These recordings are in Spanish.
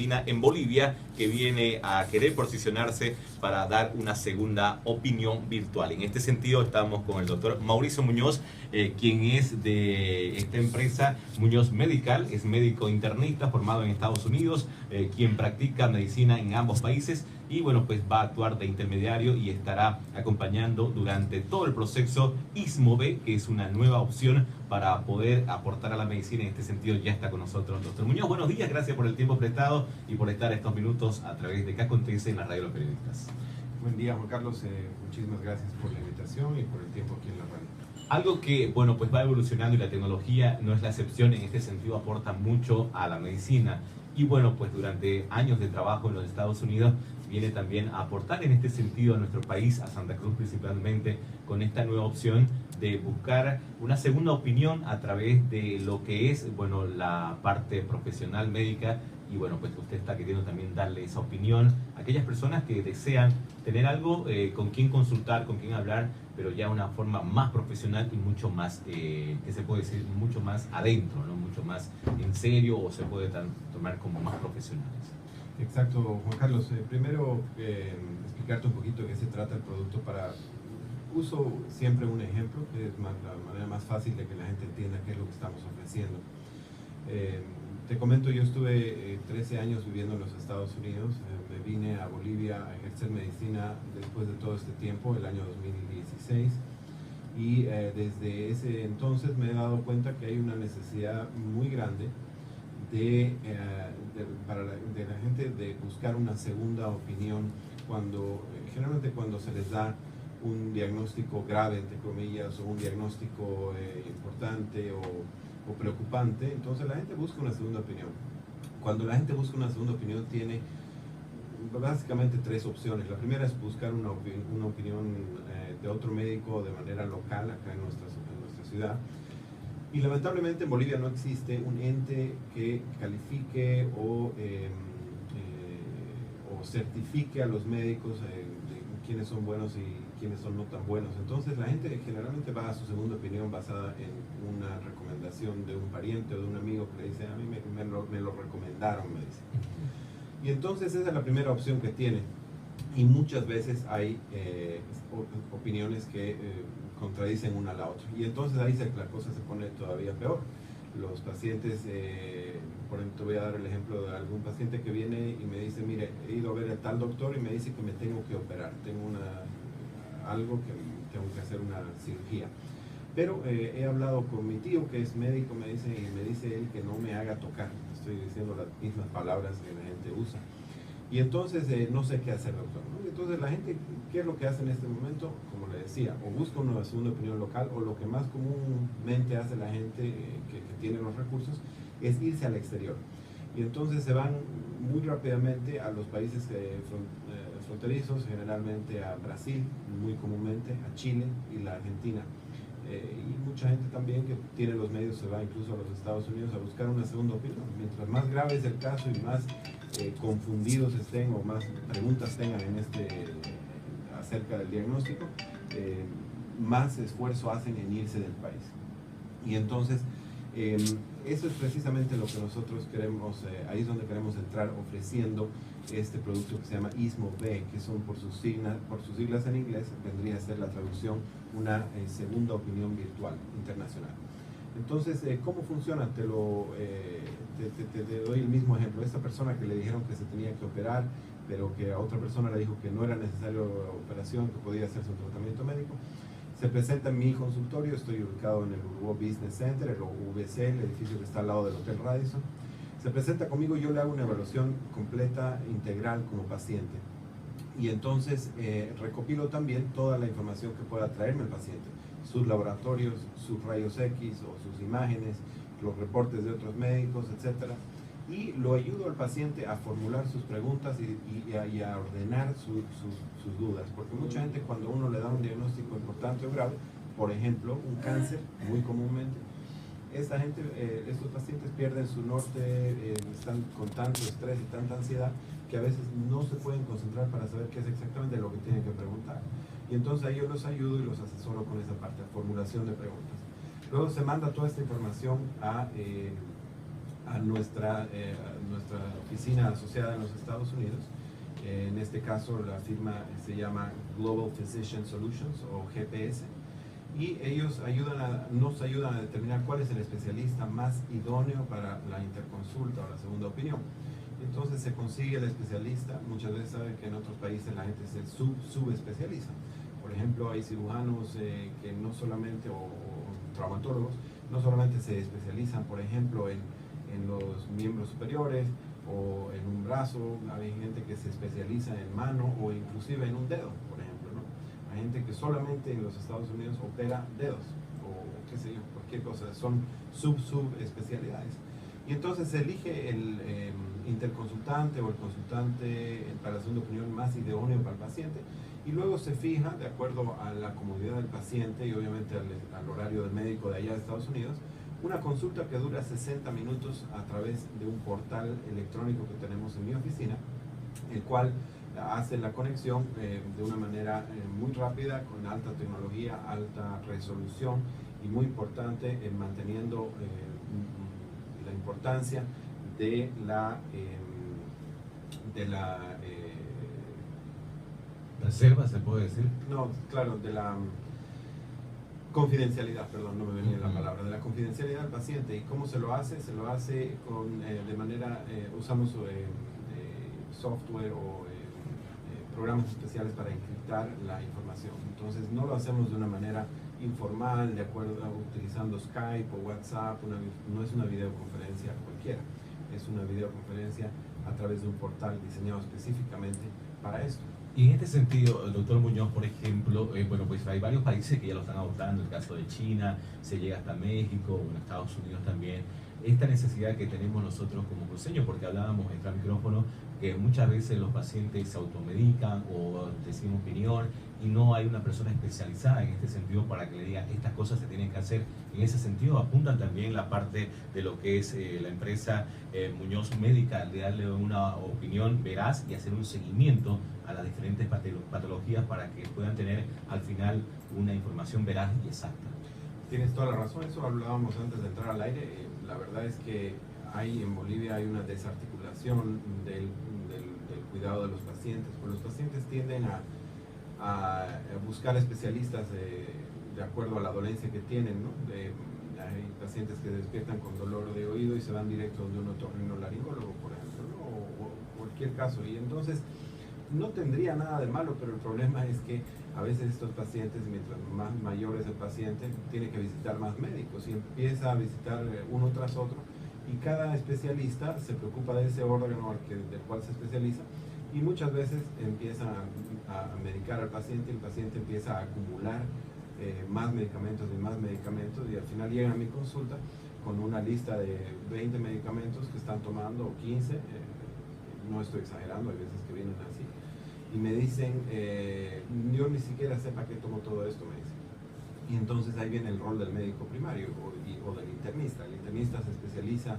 medicina en Bolivia, que viene a querer posicionarse para dar una segunda opinión virtual. En este sentido estamos con el doctor Mauricio Muñoz, quien es de esta empresa Muñoz Medical, es médico internista formado en Estados Unidos, quien practica medicina en ambos países y bueno, pues va a actuar de intermediario y estará acompañando durante todo el proceso ISMOVE, que es una nueva opción para poder aportar a la medicina. En este sentido ya está con nosotros doctor Muñoz. Buenos días, gracias por el tiempo prestado y por estar estos minutos a través de ¿Qué acontece en la radio de los periodistas? Buen día, Juan Carlos, muchísimas gracias por la invitación y por el tiempo aquí en la radio. Algo que, bueno, pues va evolucionando y la tecnología no es la excepción, en este sentido aporta mucho a la medicina. Y bueno, pues durante años de trabajo en los Estados Unidos viene también a aportar en este sentido a nuestro país, a Santa Cruz principalmente, con esta nueva opción de buscar una segunda opinión a través de lo que es, bueno, la parte profesional médica. Y bueno, pues usted está queriendo también darle esa opinión a aquellas personas que desean tener algo con quien consultar, con quien hablar, pero ya de una forma más profesional y mucho más, que se puede decir, mucho más adentro, ¿no? Mucho más en serio, o se puede tomar como más profesionales. Exacto, Juan Carlos. Primero, explicarte un poquito de qué se trata el producto. Uso siempre un ejemplo, que es la manera más fácil de que la gente entienda qué es lo que estamos ofreciendo. Te comento, yo estuve 13 años viviendo en los Estados Unidos. Me vine a Bolivia a ejercer medicina después de todo este tiempo, el año 2016. Y desde ese entonces me he dado cuenta que hay una necesidad muy grande de la gente de buscar una segunda opinión generalmente cuando se les da un diagnóstico grave, entre comillas, o un diagnóstico importante o preocupante. Entonces la gente busca una segunda opinión. Cuando la gente busca una segunda opinión tiene básicamente tres opciones. La primera es buscar una opinión de otro médico de manera local acá en nuestra ciudad. Y lamentablemente en Bolivia no existe un ente que califique o certifique a los médicos de quiénes son buenos y quiénes son no tan buenos. Entonces la gente generalmente va a su segunda opinión basada en una recomendación de un pariente o de un amigo que le dice: a mí me lo recomendaron, me dice. Y entonces esa es la primera opción que tiene. Y muchas veces hay opiniones que contradicen una a la otra. Y entonces ahí la cosa se pone todavía peor. Los pacientes, por ejemplo, te voy a dar el ejemplo de algún paciente que viene y me dice: mire, he ido a ver a tal doctor y me dice que me tengo que operar, tengo algo que tengo que hacer una cirugía. Pero he hablado con mi tío que es médico, me dice él que no me haga tocar. Estoy diciendo las mismas palabras que la gente usa. Y entonces no sé qué hacer, doctor, ¿no? Y entonces la gente, ¿qué es lo que hace en este momento? Como le decía, o busca una segunda opinión local, o lo que más comúnmente hace la gente que tiene los recursos es irse al exterior. Y entonces se van muy rápidamente a los países fronterizos, generalmente a Brasil, muy comúnmente, a Chile y la Argentina. Y mucha gente también que tiene los medios se va incluso a los Estados Unidos a buscar una segunda opinión. Mientras más grave es el caso y más confundidos estén o más preguntas tengan acerca del diagnóstico, más esfuerzo hacen en irse del país. Y entonces eso es precisamente lo que nosotros queremos, ahí es donde queremos entrar ofreciendo este producto que se llama ISMOVE, que son por sus siglas en inglés, vendría a ser la traducción una segunda opinión virtual internacional. Entonces, ¿cómo funciona? Te doy el mismo ejemplo. Esta persona que le dijeron que se tenía que operar, pero que a otra persona le dijo que no era necesario operación, que podía hacerse un tratamiento médico, se presenta en mi consultorio. Estoy ubicado en el Urbo Business Center, el UBC, el edificio que está al lado del Hotel Radisson. Se presenta conmigo, yo le hago una evaluación completa, integral como paciente. Y entonces recopilo también toda la información que pueda traerme el paciente, sus laboratorios, sus rayos X o sus imágenes, los reportes de otros médicos, etc. Y lo ayudo al paciente a formular sus preguntas y a ordenar sus dudas. Porque mucha gente, cuando uno le da un diagnóstico importante o grave, por ejemplo, un cáncer, muy comúnmente, estos pacientes pierden su norte, están con tanto estrés y tanta ansiedad que a veces no se pueden concentrar para saber qué es exactamente lo que tienen que preguntar. Y entonces ahí yo los ayudo y los asesoro con esa parte, formulación de preguntas. Luego se manda toda esta información a nuestra oficina asociada en los Estados Unidos. En este caso la firma se llama Global Physician Solutions o GPS, y ellos nos ayudan a determinar cuál es el especialista más idóneo para la interconsulta o la segunda opinión. Entonces se consigue el especialista. Muchas veces saben que en otros países la gente se subespecializa. Por ejemplo, hay cirujanos que no solamente, o traumatólogos, no solamente se especializan, por ejemplo, en los miembros superiores o en un brazo. Hay gente que se especializa en mano o inclusive en un dedo, por ejemplo, ¿no? Hay gente que solamente en los Estados Unidos opera dedos o qué sé yo, cualquier cosa. Son subespecialidades. Y entonces se elige el interconsultante o el consultante para la segunda opinión más idóneo para el paciente, y luego se fija, de acuerdo a la comodidad del paciente y obviamente al horario del médico de allá de Estados Unidos, una consulta que dura 60 minutos a través de un portal electrónico que tenemos en mi oficina, el cual hace la conexión de una manera muy rápida, con alta tecnología, alta resolución, y muy importante, manteniendo la importancia de la reserva, se puede decir. No, claro, de la confidencialidad, perdón, no me venía la palabra, de la confidencialidad del paciente. ¿Y cómo se lo hace? Se lo hace de manera, usamos software o programas especiales para encriptar la información. Entonces no lo hacemos de una manera informal, de acuerdo, utilizando Skype o WhatsApp. No es una videoconferencia cualquiera, es una videoconferencia a través de un portal diseñado específicamente para esto. Y en este sentido, el doctor Muñoz, por ejemplo, bueno, pues hay varios países que ya lo están adoptando. El caso de China, se llega hasta México, bueno, Estados Unidos también. Esta necesidad que tenemos nosotros como cruceños, porque hablábamos extra micrófono, que muchas veces los pacientes se automedican o deciden opinión y no hay una persona especializada en este sentido para que le diga estas cosas se tienen que hacer. En ese sentido apuntan también la parte de lo que es la empresa Muñoz Médica, de darle una opinión veraz y hacer un seguimiento a las diferentes patologías para que puedan tener al final una información veraz y exacta. Tienes toda la razón, eso hablábamos antes de entrar al aire. La verdad es que en Bolivia hay una desarticulación del cuidado de los pacientes, pues los pacientes tienden a buscar especialistas de acuerdo a la dolencia que tienen, ¿no? Hay pacientes que despiertan con dolor de oído y se van directo donde un otorrinolaringólogo, por ejemplo, ¿no? O cualquier caso. Y entonces no tendría nada de malo, pero el problema es que a veces estos pacientes, mientras más mayor es el paciente, tiene que visitar más médicos y empieza a visitar uno tras otro, y cada especialista se preocupa de ese órgano del cual se especializa, y muchas veces empiezan a medicar al paciente, y el paciente empieza a acumular más medicamentos y al final llegan a mi consulta con una lista de 20 medicamentos que están tomando, o 15, no estoy exagerando, hay veces que vienen así, y me dicen, yo ni siquiera sé para qué tomo todo esto, me dicen. Y entonces ahí viene el rol del médico primario o del internista. El internista se especializa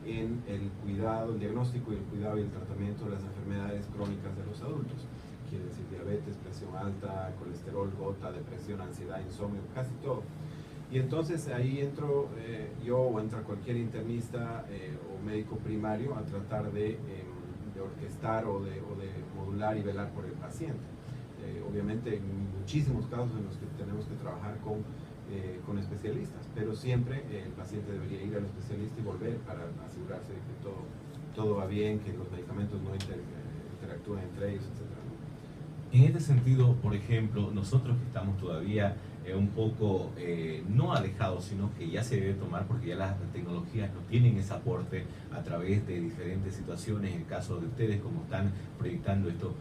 en el cuidado, el diagnóstico y el cuidado y el tratamiento de las enfermedades crónicas de los adultos. Quiere decir diabetes, presión alta, colesterol, gota, depresión, ansiedad, insomnio, casi todo. Y entonces ahí entro yo, o entra cualquier internista o médico primario a tratar de orquestar o de modular y velar por el paciente. Obviamente en muchísimos casos en los que tenemos que trabajar con especialistas, pero siempre el paciente debería ir al especialista y volver para asegurarse de que todo va bien, que los medicamentos no interactúan entre ellos, etc. En este sentido, por ejemplo, nosotros que estamos todavía un poco no alejados, sino que ya se debe tomar, porque ya las tecnologías nos tienen ese aporte a través de diferentes situaciones. En el caso de ustedes, como están proyectando esto,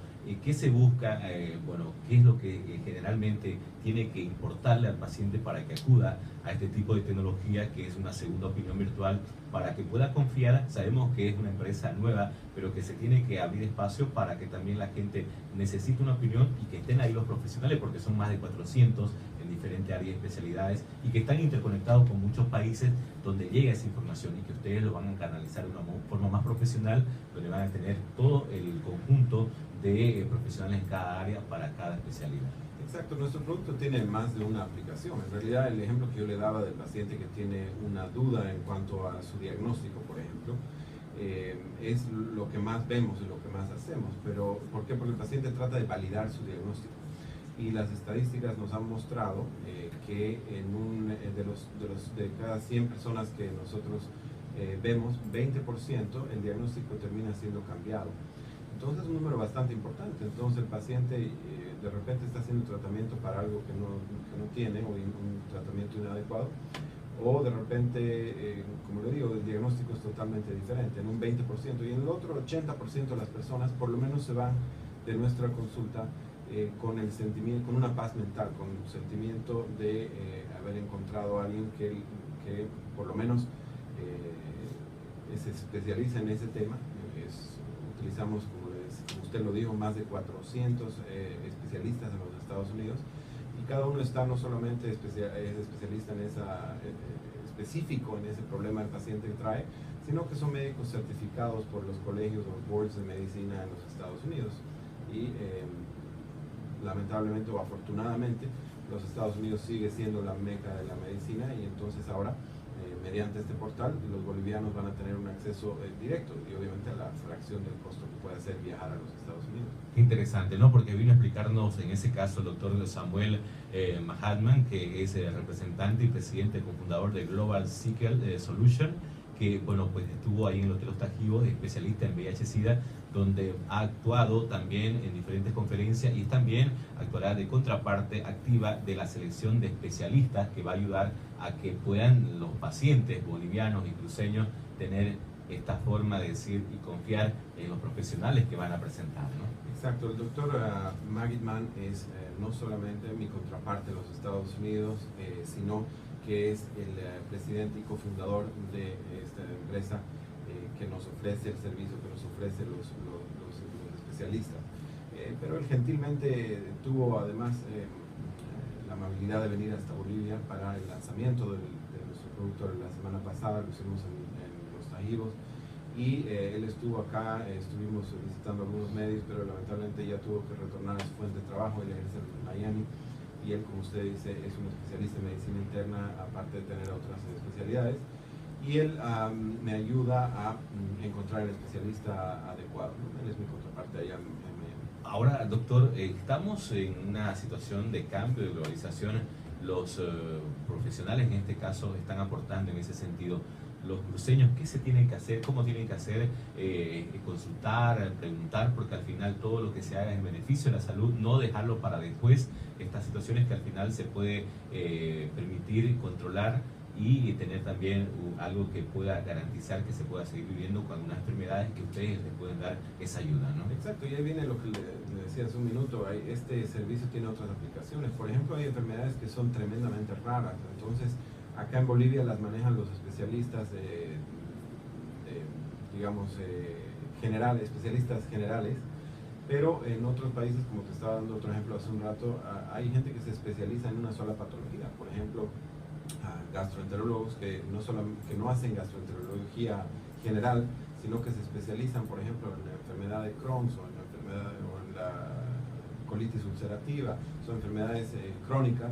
¿qué se busca? Bueno, ¿qué es lo que generalmente tiene que importarle al paciente para que acuda a este tipo de tecnología, que es una segunda opinión virtual, para que pueda confiar? Sabemos que es una empresa nueva, pero que se tiene que abrir espacio para que también la gente necesite una opinión y que estén ahí los profesionales, porque son más de 400 en diferentes áreas y especialidades, y que están interconectados con muchos países donde llega esa información, y que ustedes lo van a canalizar de una forma más profesional, donde van a tener todo el conjunto de profesionales en cada área para cada especialidad. Exacto, nuestro producto tiene más de una aplicación. En realidad, el ejemplo que yo le daba del paciente que tiene una duda en cuanto a su diagnóstico, por ejemplo, es lo que más vemos y lo que más hacemos. Pero, ¿por qué? Porque el paciente trata de validar su diagnóstico. Y las estadísticas nos han mostrado que de cada 100 personas que nosotros vemos, 20% el diagnóstico termina siendo cambiado. Entonces es un número bastante importante. Entonces el paciente de repente está haciendo tratamiento para algo que no tiene, o un tratamiento inadecuado, o de repente, como le digo, el diagnóstico es totalmente diferente, en un 20%, y en el otro 80% de las personas por lo menos se van de nuestra consulta con el sentimiento, con una paz mental, con un sentimiento de haber encontrado a alguien que por lo menos se especializa en ese tema. Utilizamos, como usted lo dijo, más de 400 especialistas en los Estados Unidos, y cada uno está no solamente es especialista en específico en ese problema del paciente que trae, sino que son médicos certificados por los colegios o boards de medicina en los Estados Unidos. Y lamentablemente o afortunadamente, los Estados Unidos sigue siendo la meca de la medicina, y entonces ahora mediante este portal los bolivianos van a tener un acceso directo y obviamente a la fracción del costo que puede hacer viajar a los Estados Unidos. Qué interesante, ¿no? Porque vino a explicarnos en ese caso el doctor Samuel Mahatman, que es representante y presidente cofundador de Global Sickle Solution, que bueno, pues estuvo ahí en el Hotel Ostajivos, especialista en VIH-Sida, donde ha actuado también en diferentes conferencias y también actuará de contraparte activa de la selección de especialistas que va a ayudar a que puedan los pacientes bolivianos y cruceños tener esta forma de decir y confiar en los profesionales que van a presentar, ¿no? Exacto, el doctor Magidman es no solamente mi contraparte en los Estados Unidos, sino que es el presidente y cofundador de esta empresa que nos ofrece el servicio, que nos ofrece los especialistas. Pero él gentilmente tuvo además la amabilidad de venir hasta Bolivia para el lanzamiento de nuestro producto la semana pasada. Lo hicimos en Los Tajivos, y él estuvo acá, estuvimos visitando algunos medios, pero lamentablemente ya tuvo que retornar a su fuente de trabajo. Él ejerce en Miami, y él, como usted dice, es un especialista en medicina interna, aparte de tener otras especialidades, y él me ayuda a encontrar el especialista adecuado, ¿no? Él es mi contraparte allá en Miami. Ahora, doctor, estamos en una situación de cambio, de globalización. Los profesionales en este caso están aportando en ese sentido. Los cruceños, ¿qué se tienen que hacer? ¿Cómo tienen que hacer? Consultar, preguntar, porque al final todo lo que se haga en beneficio de la salud, no dejarlo para después. Estas situaciones que al final se puede permitir controlar y tener también algo que pueda garantizar que se pueda seguir viviendo con algunas enfermedades que ustedes les pueden dar esa ayuda, ¿no? Exacto, y ahí viene lo que le decía hace un minuto. Este servicio tiene otras aplicaciones. Por ejemplo, hay enfermedades que son tremendamente raras. Entonces, acá en Bolivia las manejan los especialistas, especialistas generales, pero en otros países, como te estaba dando otro ejemplo hace un rato, hay gente que se especializa en una sola patología. Por ejemplo, gastroenterólogos que no hacen gastroenterología general, sino que se especializan, por ejemplo, en la enfermedad de Crohn o en la colitis ulcerativa. Son enfermedades crónicas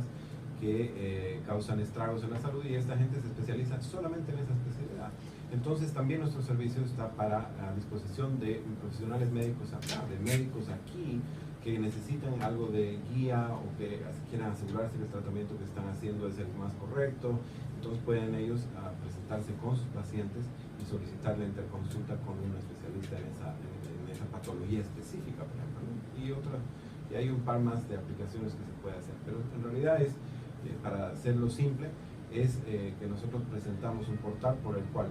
que causan estragos en la salud, y esta gente se especializa solamente en esa especialidad. Entonces también nuestro servicio está a disposición de profesionales médicos acá, de médicos aquí que necesitan algo de guía o que quieran asegurarse que el tratamiento que están haciendo es el más correcto. Entonces pueden ellos presentarse con sus pacientes y solicitar la interconsulta con un especialista en esa patología específica, por ejemplo, ¿no? Y hay un par más de aplicaciones que se puede hacer, pero en realidad es, para hacerlo simple, es que nosotros presentamos un portal por el cual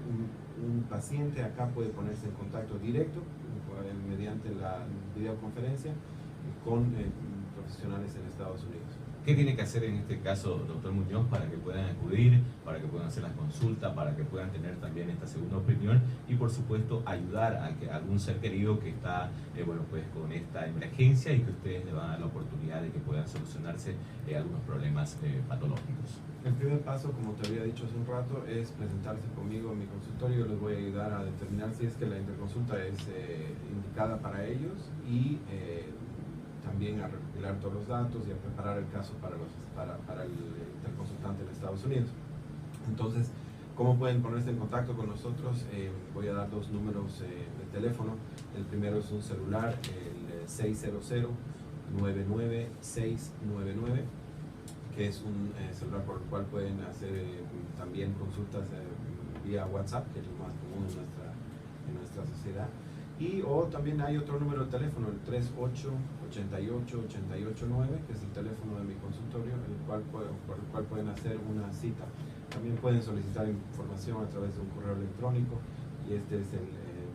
un paciente acá puede ponerse en contacto directo mediante la videoconferencia con profesionales en Estados Unidos. ¿Qué tiene que hacer en este caso, doctor Muñoz, para que puedan acudir, para que puedan hacer las consultas, para que puedan tener también esta segunda opinión y, por supuesto, ayudar a algún ser querido que está pues con esta emergencia y que ustedes le van a dar la oportunidad de que puedan solucionarse algunos problemas patológicos? El primer paso, como te había dicho hace un rato, es presentarse conmigo en mi consultorio. Yo les voy a ayudar a determinar si es que la interconsulta es indicada para ellos, y también a recopilar todos los datos y a preparar el caso para el interconsultante en Estados Unidos. Entonces, ¿cómo pueden ponerse en contacto con nosotros? Voy a dar 2 números de teléfono. El primero es un celular, el 600-99699, que es un celular por el cual pueden hacer también consultas vía WhatsApp, que es lo más común en nuestra sociedad. O también hay otro número de teléfono, el 3888-889, que es el teléfono de mi consultorio, por el cual pueden hacer una cita. También pueden solicitar información a través de un correo electrónico, y este es el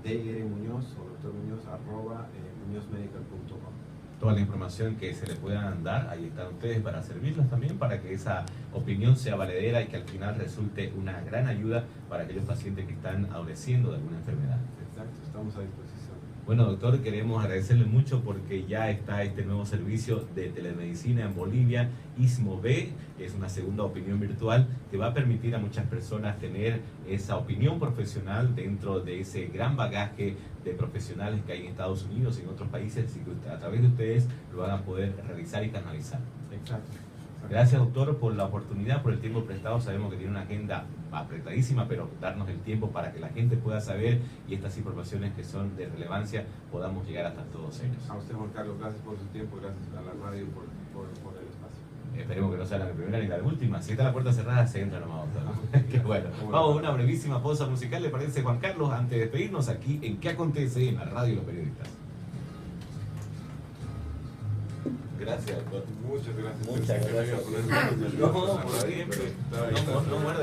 drmuñoz o drmuñoz@muñozmedical.com. Toda la información que se le puedan dar, ahí están ustedes para servirlos también, para que esa opinión sea valedera y que al final resulte una gran ayuda para aquellos pacientes que están adoleciendo de alguna enfermedad. Exacto, estamos a disposición. Bueno, doctor, queremos agradecerle mucho porque ya está este nuevo servicio de telemedicina en Bolivia, ISMO-B, que es una segunda opinión virtual que va a permitir a muchas personas tener esa opinión profesional dentro de ese gran bagaje de profesionales que hay en Estados Unidos y en otros países, y que a través de ustedes lo van a poder realizar y canalizar. Exacto. Gracias, doctor, por la oportunidad, por el tiempo prestado. Sabemos que tiene una agenda apretadísima, pero darnos el tiempo para que la gente pueda saber y estas informaciones que son de relevancia podamos llegar hasta todos ellos. A usted, Juan Carlos, gracias por su tiempo, gracias a la radio por el espacio. Esperemos que no sea la primera ni la última. Si está la puerta cerrada, se entra nomás, doctor. Qué bueno. Vamos a una brevísima pausa musical, ¿le parece, Juan Carlos? Antes de despedirnos aquí en ¿Qué acontece en la radio de los periodistas? Gracias, doctor. Muchas gracias. Muchas gracias. No, No muerde.